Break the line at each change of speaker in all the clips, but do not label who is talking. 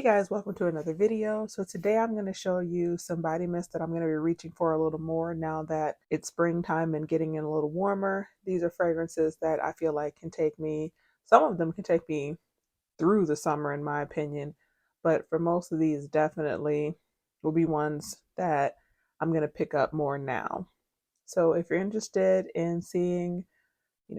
Hey guys, welcome to another video. So today I'm going to show you some body mist that I'm going to be reaching for a little more now that it's springtime and getting in a little warmer. These are fragrances that I feel like can take me, some of them can take me through the summer in my opinion, but for most of these definitely will be ones that I'm going to pick up more now. So if you're interested in seeing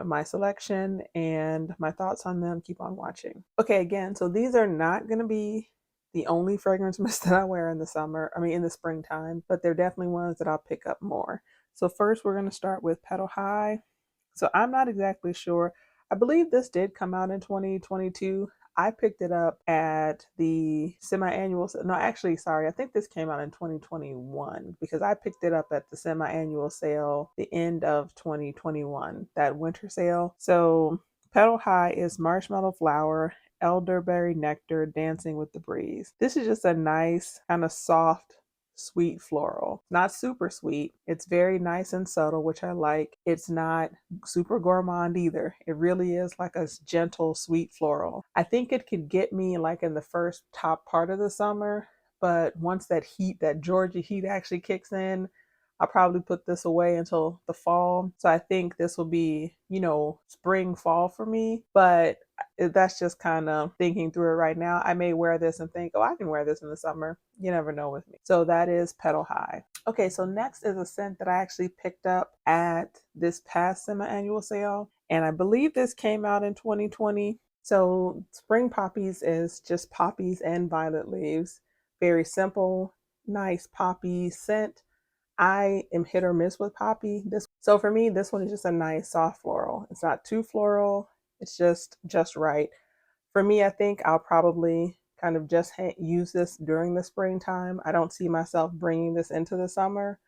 my selection and my thoughts on them, keep on watching. Okay, again, so these are not going to be the only fragrance mist that I wear in the summer, in the springtime, but they're definitely ones that I'll pick up more. So first we're going to start with Petal High. So I'm not exactly sure. I believe this did come out in 2022. I picked it up at the semi-annual. No, actually, sorry. I think this came out in 2021 because I picked it up at the semi-annual sale, the end of 2021, that winter sale. So Petal High is marshmallow flower, elderberry nectar, dancing with the breeze. This is just a nice kind of soft, sweet floral. Not super sweet. It's very nice and subtle, which I like. It's not super gourmand either. It really is like a gentle, sweet floral. I think it could get me like in the first top part of the summer, but once that heat, that Georgia heat actually kicks in, I'll probably put this away until the fall. So I think this will be, spring, fall for me. But that's just kind of thinking through it right now. I may wear this and think, oh, I can wear this in the summer. You never know with me. So that is Petal High. Okay, so next is a scent that I actually picked up at this past semi-annual sale. And I believe this came out in 2020. So Spring Poppies is just poppies and violet leaves. Very simple, nice poppy scent. I am hit or miss with poppy. So for me, this one is just a nice soft floral. It's not too floral. It's just right. For me, I think I'll probably kind of just use this during the springtime. I don't see myself bringing this into the summer,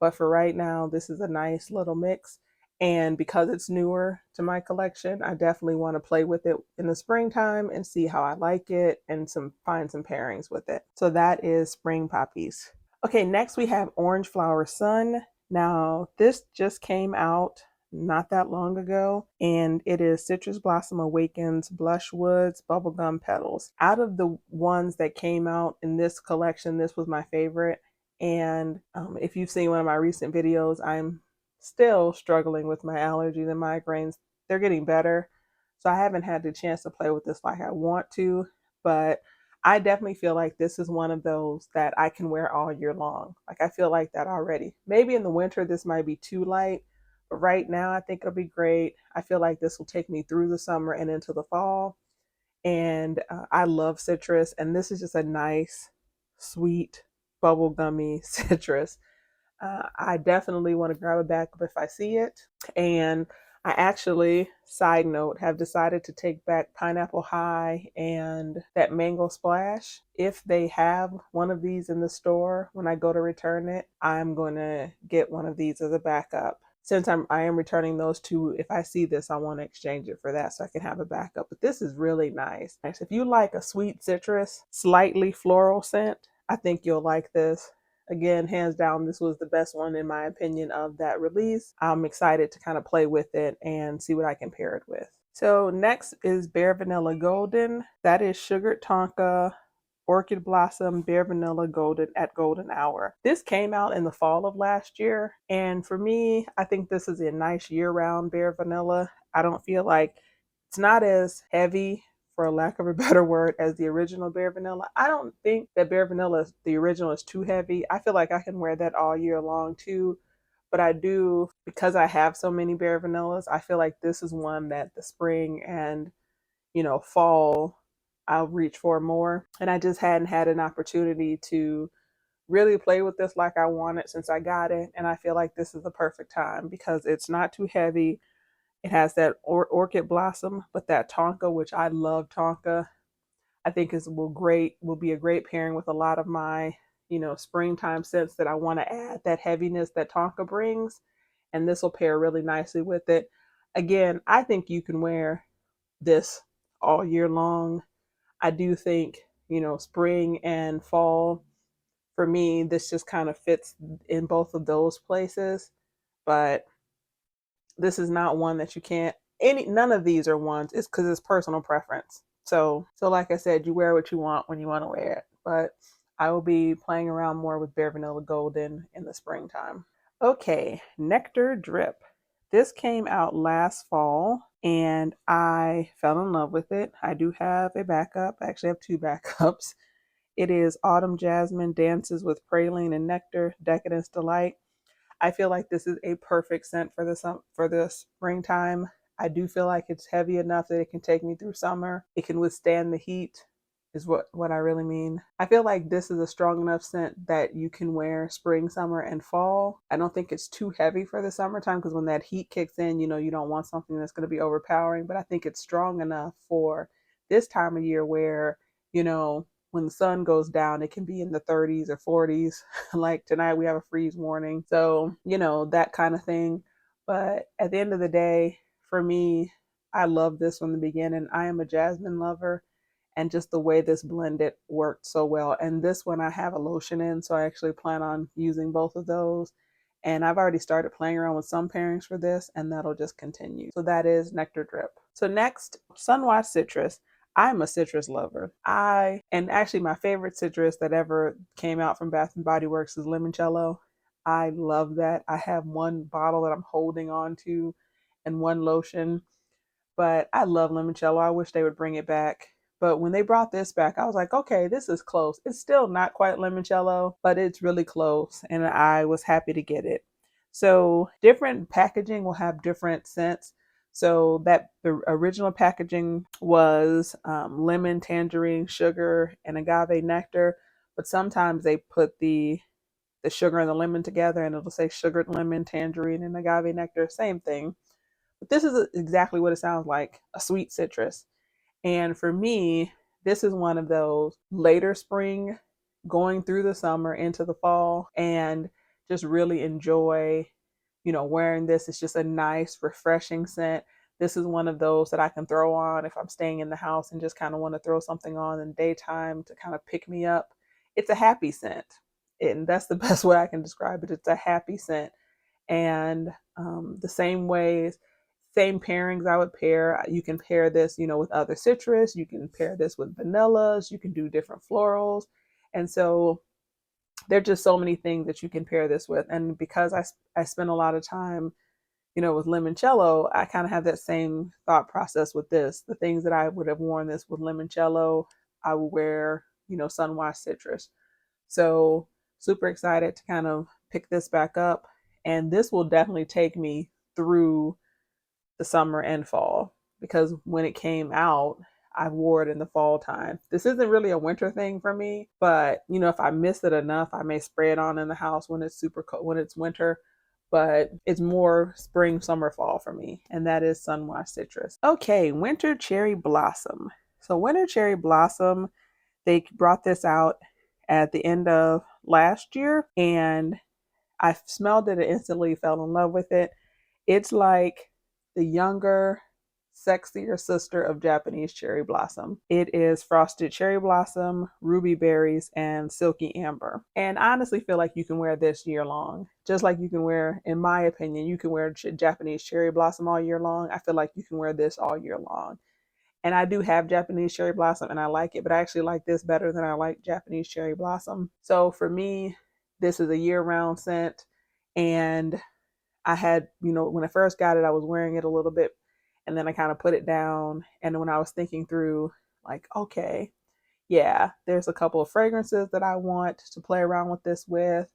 but for right now, this is a nice little mix. And because it's newer to my collection, I definitely want to play with it in the springtime and see how I like it and find some pairings with it. So that is Spring Poppies. Okay, next we have Orange Flower Sun. Now, this just came out not that long ago, and it is Citrus Blossom Awakens, Blush Woods, Bubblegum Petals. Out of the ones that came out in this collection, this was my favorite. And if you've seen one of my recent videos, I'm still struggling with my allergies and migraines. They're getting better, so I haven't had the chance to play with this like I want to, but I definitely feel like this is one of those that I can wear all year long. Like I feel like that already. Maybe in the winter this might be too light, but right now I think it'll be great. I feel like this will take me through the summer and into the fall. And I love citrus, and this is just a nice, sweet, bubblegummy citrus. I definitely want to grab a backup if I see it. And I actually, side note, have decided to take back Pineapple High and that Mango Splash. If they have one of these in the store when I go to return it, I'm going to get one of these as a backup. Since I am returning those two, if I see this, I want to exchange it for that so I can have a backup. But this is really nice. If you like a sweet citrus, slightly floral scent, I think you'll like this. Again, hands down, this was the best one in my opinion of that release. I'm excited to kind of play with it and see what I can pair it with. So next is Bare Vanilla Golden. That is Sugared Tonka, Orchid Blossom, Bare Vanilla Golden at Golden Hour. This came out in the fall of last year. And for me, I think this is a nice year-round Bare Vanilla. I don't feel like it's not as heavy, for a lack of a better word, as the original Bare Vanilla. I don't think that Bare Vanilla, the original, is too heavy. I feel like I can wear that all year long too. But I do, because I have so many Bare Vanillas, I feel like this is one that the spring and, fall, I'll reach for more. And I just hadn't had an opportunity to really play with this like I wanted since I got it. And I feel like this is the perfect time because it's not too heavy. It has that orchid blossom, but that tonka, which I love tonka, I think will be a great pairing with a lot of my, springtime scents that I want to add that heaviness that tonka brings. And this will pair really nicely with it. Again, I think you can wear this all year long. I do think, spring and fall, for me, this just kind of fits in both of those places. But this is not one that you can't, none of these are ones. It's because it's personal preference. So like I said, you wear what you want when you want to wear it. But I will be playing around more with Bare Vanilla Golden in the springtime. Okay, Nectar Drip. This came out last fall and I fell in love with it. I do have a backup. I actually have two backups. It is Autumn Jasmine Dances with Praline and Nectar, Decadence Delight. I feel like this is a perfect scent for the springtime. I do feel like it's heavy enough that it can take me through summer. It can withstand the heat, is what I really mean. I feel like this is a strong enough scent that you can wear spring, summer, and fall. I don't think it's too heavy for the summertime because when that heat kicks in, you don't want something that's going to be overpowering. But I think it's strong enough for this time of year where, you know, when the sun goes down, it can be in the 30s or 40s. Like tonight, we have a freeze warning. So, that kind of thing. But at the end of the day, for me, I love this from the beginning. I am a jasmine lover, and just the way this blended worked so well. And this one I have a lotion in, so I actually plan on using both of those. And I've already started playing around with some pairings for this, and that'll just continue. So that is Nectar Drip. So next, Sunwatch Citrus. I'm a citrus lover. And actually my favorite citrus that ever came out from Bath and Body Works is limoncello. I love that. I have one bottle that I'm holding on to and one lotion, but I love limoncello. I wish they would bring it back. But when they brought this back, I was like, okay, this is close. It's still not quite limoncello, but it's really close, and I was happy to get it. So different packaging will have different scents. So that the original packaging was lemon, tangerine, sugar, and agave nectar. But sometimes they put the sugar and the lemon together, and it'll say sugared lemon, tangerine, and agave nectar. Same thing. But this is exactly what it sounds like, a sweet citrus. And for me, this is one of those later spring, going through the summer into the fall, and just really enjoy, wearing this. It's just a nice, refreshing scent. This is one of those that I can throw on if I'm staying in the house and just kind of want to throw something on in the daytime to kind of pick me up. It's a happy scent. And that's the best way I can describe it. It's a happy scent. And the same pairings I would pair. You can pair this, with other citrus. You can pair this with vanillas. You can do different florals. And so there are just so many things that you can pair this with. And because I spend a lot of time, with limoncello, I kind of have that same thought process with this. The things that I would have worn this with limoncello, I would wear, Sunwise Citrus. So super excited to kind of pick this back up. And this will definitely take me through the summer and fall, because when it came out, I wore it in the fall time. This isn't really a winter thing for me, but if I miss it enough, I may spray it on in the house when it's super cold, when it's winter. But it's more spring, summer, fall for me, and that is Sunwash Citrus. Okay, Winter Cherry Blossom. So Winter Cherry Blossom, they brought this out at the end of last year, and I smelled it and instantly fell in love with it. It's like the younger, sexier sister of Japanese cherry blossom. It is frosted cherry blossom, ruby berries, and silky amber. And I honestly feel like you can wear this year long. Just like you can wear, in my opinion, you can wear Japanese cherry blossom all year long. I feel like you can wear this all year long. And I do have Japanese cherry blossom and I like it, but I actually like this better than I like Japanese cherry blossom. So for me, this is a year round scent. And I had, when I first got it, I was wearing it a little bit and then I kind of put it down. And when I was thinking through, like, okay, yeah, there's a couple of fragrances that I want to play around with this with,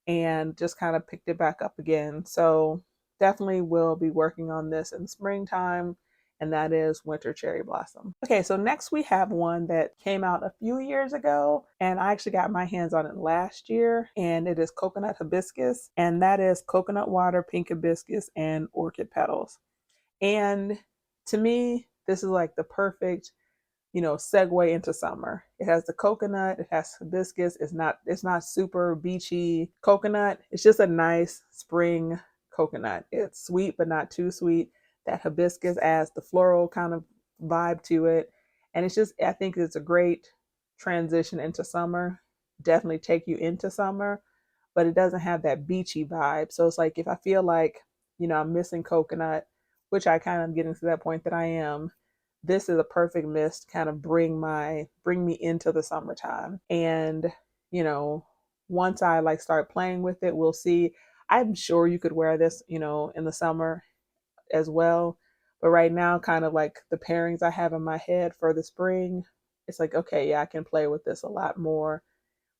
and just kind of picked it back up again. So definitely will be working on this in the springtime, and that is Winter Cherry Blossom. Okay, so next we have one that came out a few years ago, and I actually got my hands on it last year, and it is Coconut Hibiscus, and that is coconut water, pink hibiscus, and orchid petals. And to me, this is like the perfect segue into summer. It has the coconut, it has hibiscus. It's not super beachy coconut. It's just a nice spring coconut. It's sweet, but not too sweet. That hibiscus adds the floral kind of vibe to it. And I think it's a great transition into summer. Definitely take you into summer, but it doesn't have that beachy vibe. So it's like if I feel like, I'm missing coconut, which I kind of getting to that point that I am, this is a perfect mist to kind of bring me into the summertime. And, you know, once I like start playing with it, we'll see. I'm sure you could wear this, in the summer as well. But right now, kind of like the pairings I have in my head for the spring, it's like, okay, yeah, I can play with this a lot more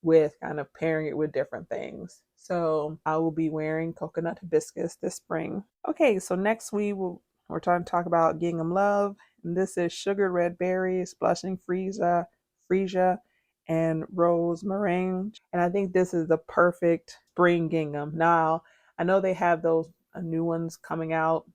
with kind of pairing it with different things. So I will be wearing coconut hibiscus this spring. Okay, so next we're trying to talk about gingham love. And this is sugared red berries, blushing freesia, and rose meringue. And I think this is the perfect spring gingham. Now, I know they have those new ones coming out.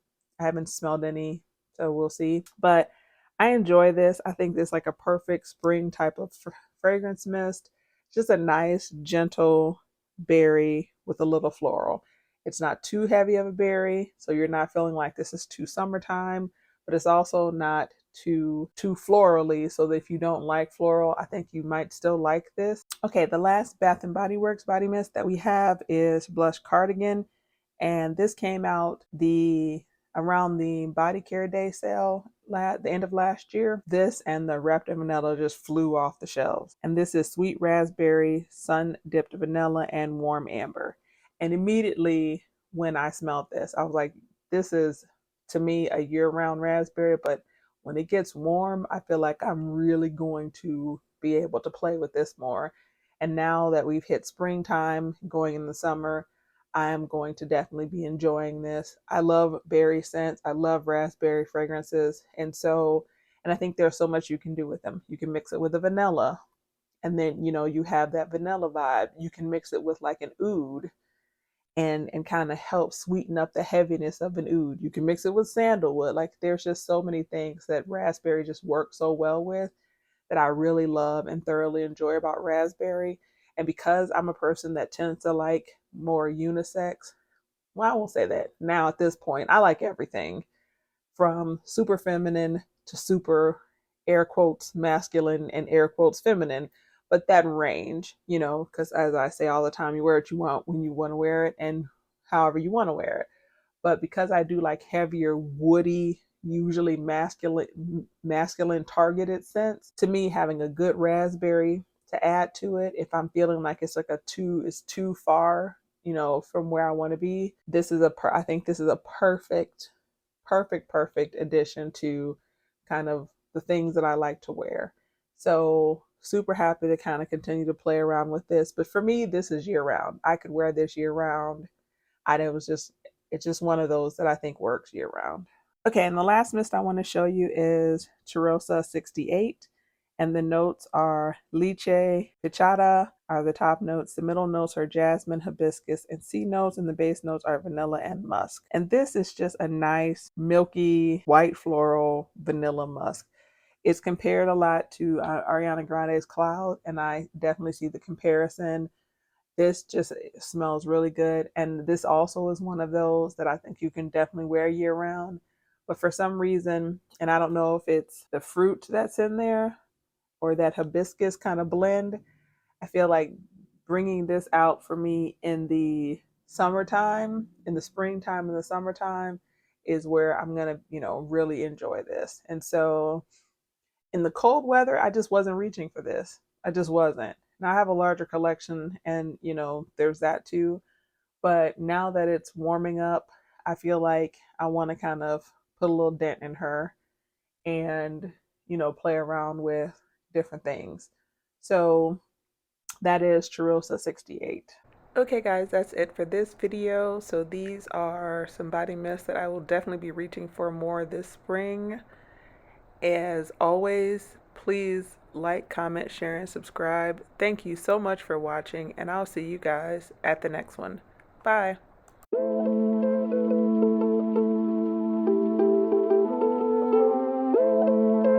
I haven't smelled any, so we'll see. But I enjoy this. I think this is like a perfect spring type of fragrance mist. Just a nice, gentle berry with a little floral. It's not too heavy of a berry, so you're not feeling like this is too summertime, but it's also not too florally, so that if you don't like floral, I think you might still like this. Okay, the last Bath and Body Works body mist that we have is Blush Cardigan, and this came out the around the body care day sale the end of last year. This and the wrapped in vanilla just flew off the shelves. And this is sweet raspberry, sun dipped vanilla, and warm amber. And immediately when I smelled this, I was like, this is to me a year-round raspberry, but when it gets warm, I feel like I'm really going to be able to play with this more. And now that we've hit springtime, going in the summer, I am going to definitely be enjoying this. I love berry scents. I love raspberry fragrances. And I think there's so much you can do with them. You can mix it with a vanilla, and then, you have that vanilla vibe. You can mix it with like an oud and kind of help sweeten up the heaviness of an oud. You can mix it with sandalwood. Like there's just so many things that raspberry just works so well with that I really love and thoroughly enjoy about raspberry. And because I'm a person that tends to like more unisex, well, I won't say that. Now at this point, I like everything from super feminine to super air quotes masculine and air quotes feminine. But that range, because as I say all the time, you wear what you want when you want to wear it and however you want to wear it. But because I do like heavier, woody, usually masculine targeted scents, to me having a good raspberry to add to it, if I'm feeling like it's like it's too far, from where I want to be, I think this is a perfect addition to kind of the things that I like to wear. So super happy to kind of continue to play around with this. But for me, this is year round. I could wear this year round. It's just one of those that I think works year round. Okay, and the last mist I want to show you is Chirosa 68. And the notes are lychee, pichata are the top notes. The middle notes are jasmine, hibiscus, and C notes. And the base notes are vanilla and musk. And this is just a nice, milky, white floral vanilla musk. It's compared a lot to Ariana Grande's Cloud, and I definitely see the comparison. This just smells really good. And this also is one of those that I think you can definitely wear year round. But for some reason, and I don't know if it's the fruit that's in there or that hibiscus kind of blend, I feel like bringing this out for me in the summertime, in the springtime, in the summertime is where I'm going to, really enjoy this. And so in the cold weather, I just wasn't reaching for this. I just wasn't. Now I have a larger collection and, there's that too. But now that it's warming up, I feel like I want to kind of put a little dent in her and, play around with different things. So that is Chirosa 68. Okay guys, that's it for this video. So these are some body mists that I will definitely be reaching for more this spring. As always, please like, comment, share, and subscribe. Thank you so much for watching, and I'll see you guys at the next one. Bye.